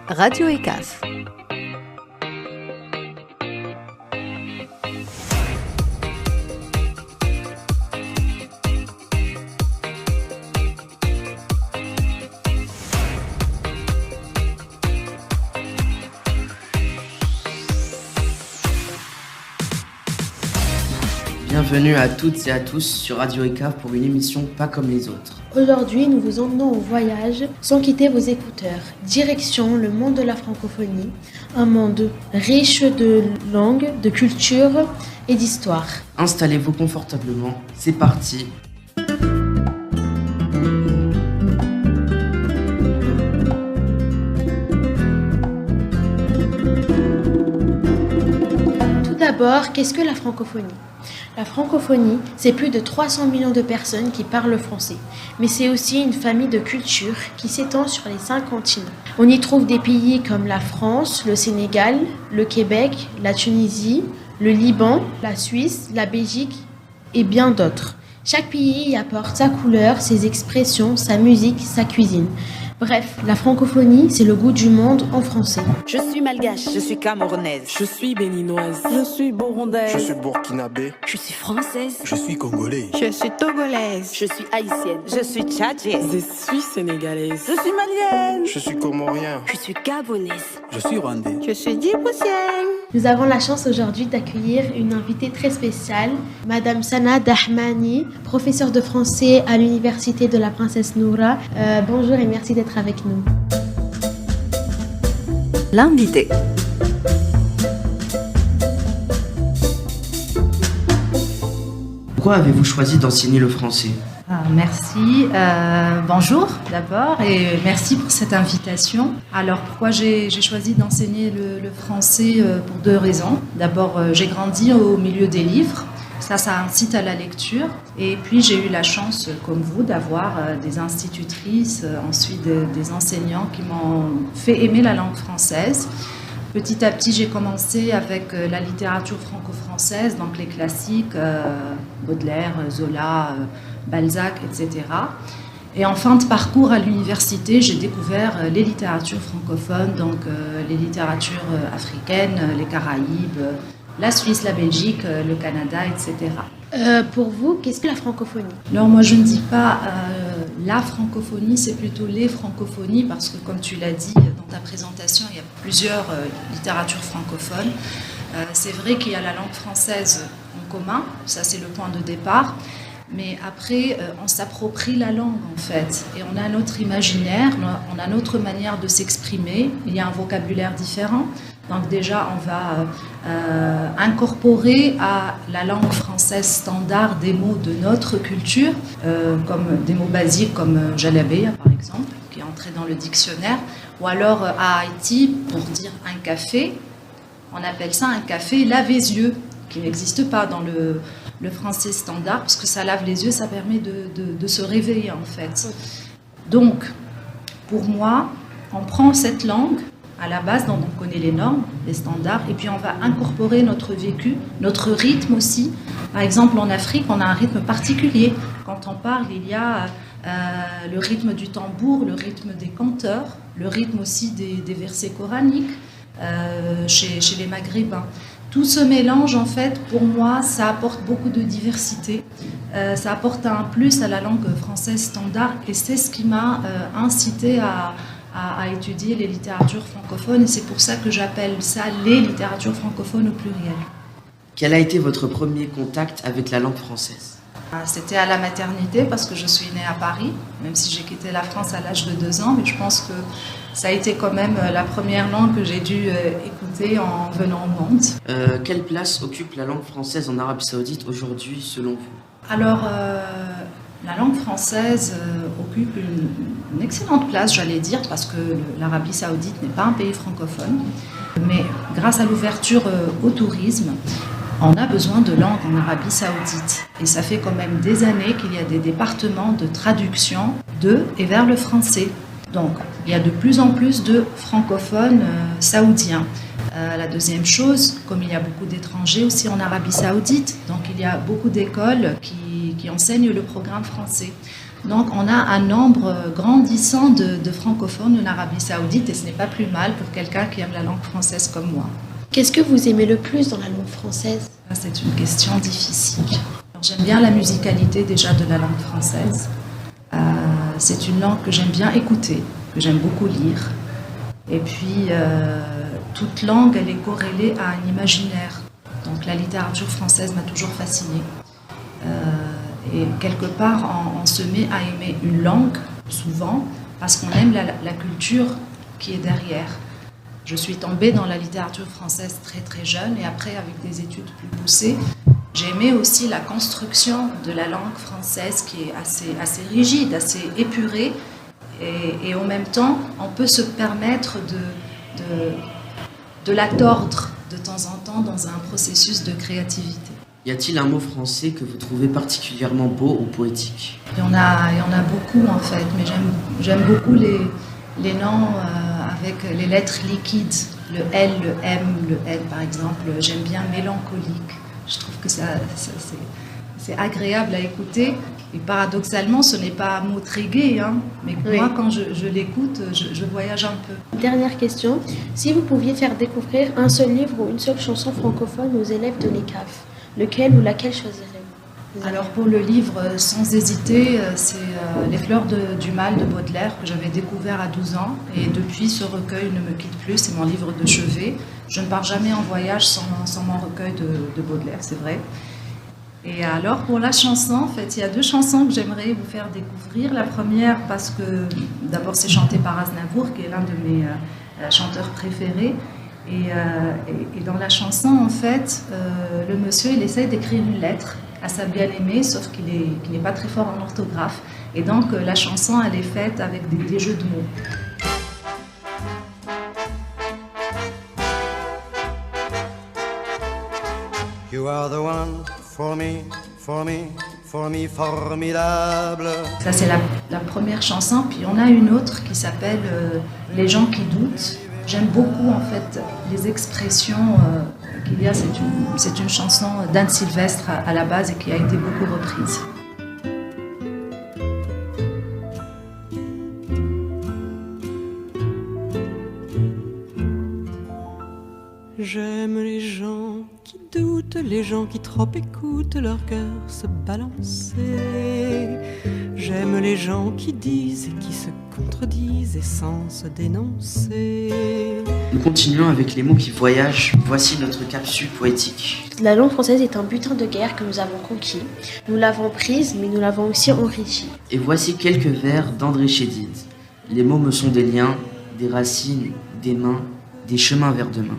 Radio ECAF. Bienvenue à toutes et à tous sur Radio ECAF pour une émission pas comme les autres. Aujourd'hui, nous vous emmenons au voyage sans quitter vos écouteurs. Direction le monde de la francophonie, un monde riche de langues, de culture et d'histoire. Installez-vous confortablement, c'est parti. Tout d'abord, qu'est-ce que la francophonie ? La francophonie, c'est plus de 300 millions de personnes qui parlent le français, mais c'est aussi une famille de cultures qui s'étend sur les 5 continents. On y trouve des pays comme la France, le Sénégal, le Québec, la Tunisie, le Liban, la Suisse, la Belgique et bien d'autres. Chaque pays y apporte sa couleur, ses expressions, sa musique, sa cuisine. Bref, la francophonie, c'est le goût du monde en français. Je suis malgache. Je suis camerounaise. Je suis béninoise. Je suis burundaise. Je suis burkinabé. Je suis française. Je suis congolais. Je suis togolaise. Je suis haïtienne. Je suis tchadienne. Je suis sénégalaise. Je suis malienne. Je suis comorien. Je suis gabonaise. Je suis rwandais. Je suis djiboutienne. Nous avons la chance aujourd'hui d'accueillir une invitée très spéciale, Madame Sana Dahmani, professeure de français à l'Université de la Princesse Noura. Bonjour et merci d'être avec nous. L'invité. Pourquoi avez-vous choisi d'enseigner le français ? Merci. Bonjour d'abord et merci pour cette invitation. Alors pourquoi j'ai choisi d'enseigner le français pour 2 raisons. D'abord, j'ai grandi au milieu des livres. Ça incite à la lecture. Et puis j'ai eu la chance, comme vous, d'avoir des institutrices, ensuite des enseignants qui m'ont fait aimer la langue française. Petit à petit, j'ai commencé avec la littérature franco-française, donc les classiques, Baudelaire, Zola, Balzac, etc. Et en fin de parcours à l'université, j'ai découvert les littératures francophones, donc les littératures africaines, les Caraïbes, la Suisse, la Belgique, le Canada, etc. Pour vous, qu'est-ce que la francophonie ? Alors moi, je ne dis pas la francophonie, c'est plutôt les francophonies, parce que comme tu l'as dit dans ta présentation, il y a plusieurs littératures francophones. C'est vrai qu'il y a la langue française en commun, ça c'est le point de départ. Mais après, on s'approprie la langue, en fait. Et on a notre imaginaire, on a notre manière de s'exprimer. Il y a un vocabulaire différent. Donc déjà, on va incorporer à la langue française standard des mots de notre culture, comme des mots basiques comme jalabéa, par exemple, qui est entré dans le dictionnaire. Ou alors, à Haïti, pour dire un café, on appelle ça un café lave-les-yeux, qui n'existe pas dans le français standard, parce que ça lave les yeux, ça permet de se réveiller en fait. Donc, pour moi, on prend cette langue à la base, dont on connaît les normes, les standards, et puis on va incorporer notre vécu, notre rythme aussi. Par exemple, en Afrique, on a un rythme particulier. Quand on parle, il y a le rythme du tambour, le rythme des chanteurs, le rythme aussi des versets coraniques chez les Maghrébins. Tout ce mélange, en fait, pour moi, ça apporte beaucoup de diversité. Ça apporte un plus à la langue française standard et c'est ce qui m'a incité à étudier les littératures francophones. Et c'est pour ça que j'appelle ça les littératures francophones au pluriel. Quel a été votre premier contact avec la langue française ? C'était à la maternité parce que je suis née à Paris, même si j'ai quitté la France à l'âge de 2 ans. Mais je pense que ça a été quand même la première langue que j'ai dû écouter en venant au monde. Quelle place occupe la langue française en Arabie Saoudite aujourd'hui, selon vous ? Alors, la langue française occupe une excellente place, j'allais dire, parce que l'Arabie Saoudite n'est pas un pays francophone. Mais grâce à l'ouverture au tourisme, on a besoin de langue en Arabie Saoudite. Et ça fait quand même des années qu'il y a des départements de traduction de et vers le français. Donc, il y a de plus en plus de francophones saoudiens. La deuxième chose, comme il y a beaucoup d'étrangers aussi en Arabie Saoudite, donc il y a beaucoup d'écoles qui enseignent le programme français. Donc on a un nombre grandissant de francophones en Arabie Saoudite et ce n'est pas plus mal pour quelqu'un qui aime la langue française comme moi. Qu'est-ce que vous aimez le plus dans la langue française? C'est une question difficile. Alors, j'aime bien la musicalité déjà de la langue française. C'est une langue que j'aime bien écouter, que j'aime beaucoup lire. Et puis, toute langue, elle est corrélée à un imaginaire. Donc la littérature française m'a toujours fascinée. Et quelque part, on se met à aimer une langue, souvent, parce qu'on aime la culture qui est derrière. Je suis tombée dans la littérature française très très jeune et après, avec des études plus poussées, j'ai aimé aussi la construction de la langue française qui est assez rigide, assez épurée. Et en même temps, on peut se permettre de la tordre de temps en temps dans un processus de créativité. Y a-t-il un mot français que vous trouvez particulièrement beau ou poétique? Il y en a beaucoup en fait, mais j'aime beaucoup les noms avec les lettres liquides, le L, le M, le L par exemple. J'aime bien mélancolique. Je trouve que c'est agréable à écouter. Et paradoxalement, ce n'est pas un mot très gai, hein, mais Oui. moi, quand je l'écoute, je voyage un peu. Dernière question, si vous pouviez faire découvrir un seul livre ou une seule chanson francophone aux élèves de l'ECAF, lequel ou laquelle choisirez-vous? Alors pour le livre, sans hésiter, c'est Les fleurs du mal de Baudelaire que j'avais découvert à 12 ans. Et depuis, ce recueil ne me quitte plus, c'est mon livre de chevet. Je ne pars jamais en voyage sans mon recueil de Baudelaire, c'est vrai. Et alors pour la chanson, en fait, il y a 2 chansons que j'aimerais vous faire découvrir. La première, parce que d'abord c'est chanté par Aznavour, qui est l'un de mes chanteurs préférés. Et dans la chanson, en fait, le monsieur, il essaye d'écrire une lettre à sa bien-aimée, sauf qu'il n'est pas très fort en orthographe. Et donc, la chanson, elle est faite avec des jeux de mots. You are the one for me, for me, for me, formidable. Ça, c'est la première chanson. Puis, on a une autre qui s'appelle Les gens qui doutent. J'aime beaucoup, en fait, les expressions qu'il y a. C'est une chanson d'Anne Sylvestre à la base et qui a été beaucoup reprise. J'aime les gens qui doutent, les gens qui trop écoutent leur cœur se balancer. J'aime les gens qui disent et qui se contredisent et sans se dénoncer. Nous continuons avec les mots qui voyagent. Voici notre capsule poétique. La langue française est un butin de guerre que nous avons conquis. Nous l'avons prise, mais nous l'avons aussi enrichie. Et voici quelques vers d'André Chédid. Les mots me sont des liens, des racines, des mains, des chemins vers demain.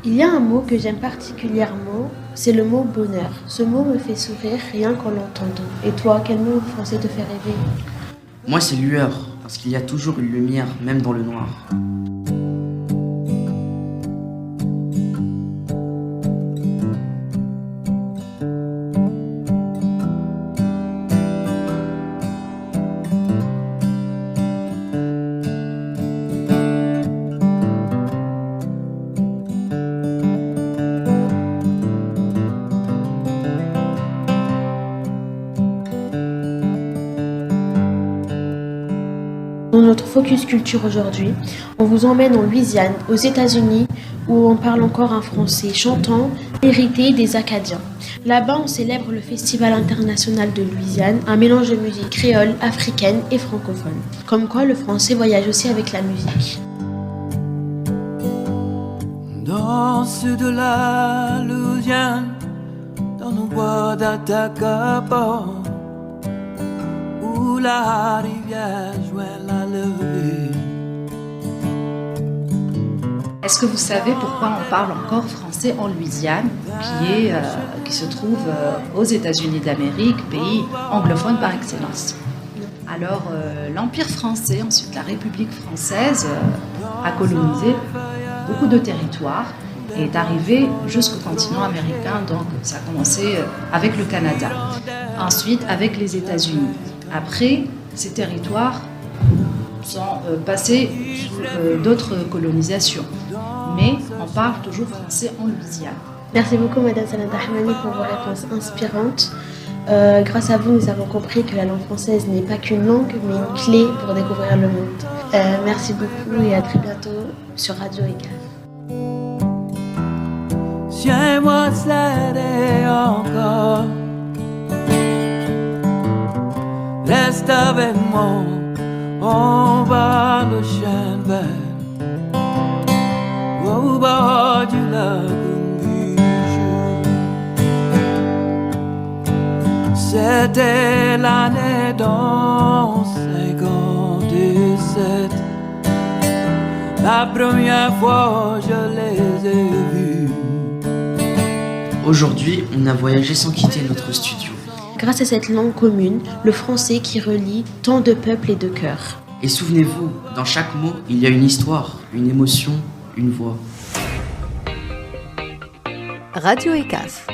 Il y a un mot que j'aime particulièrement, c'est le mot bonheur. Ce mot me fait sourire rien qu'en l'entendant. Et toi, quel mot français te fait rêver? Moi, c'est lueur, parce qu'il y a toujours une lumière, même dans le noir. Dans notre focus culture aujourd'hui, on vous emmène en Louisiane, aux États-Unis, où on parle encore un français chantant, hérité des Acadiens. Là-bas, on célèbre le Festival international de Louisiane, un mélange de musique créole, africaine et francophone. Comme quoi, le français voyage aussi avec la musique. Dans le sud de la Louisiane, dans nos bois d'Atacama, où la rivière jouait la levée. Est-ce que vous savez pourquoi on parle encore français en Louisiane, qui se trouve aux États-Unis d'Amérique, pays anglophone par excellence? Alors, l'Empire français, ensuite la République française, a colonisé beaucoup de territoires et est arrivé jusqu'au continent américain. Donc, ça a commencé avec le Canada, ensuite avec les États-Unis. Après, ces territoires sont passés sous d'autres colonisations. Mais on parle toujours français en Louisiane. Merci beaucoup, Madame Salada Hamani, pour vos réponses inspirantes. Grâce à vous, nous avons compris que la langue française n'est pas qu'une langue, mais une clé pour découvrir le monde. Merci beaucoup et à très bientôt sur Radio ECAF. Tiens-moi serré encore, reste avec moi, on va le chien vert au bord du lac Bijou. C'était l'année dans 57, la première fois je les ai vus. Aujourd'hui, on a voyagé sans quitter notre studio. Grâce à cette langue commune, le français qui relie tant de peuples et de cœurs. Et souvenez-vous, dans chaque mot, il y a une histoire, une émotion, une voix. Radio ECAF.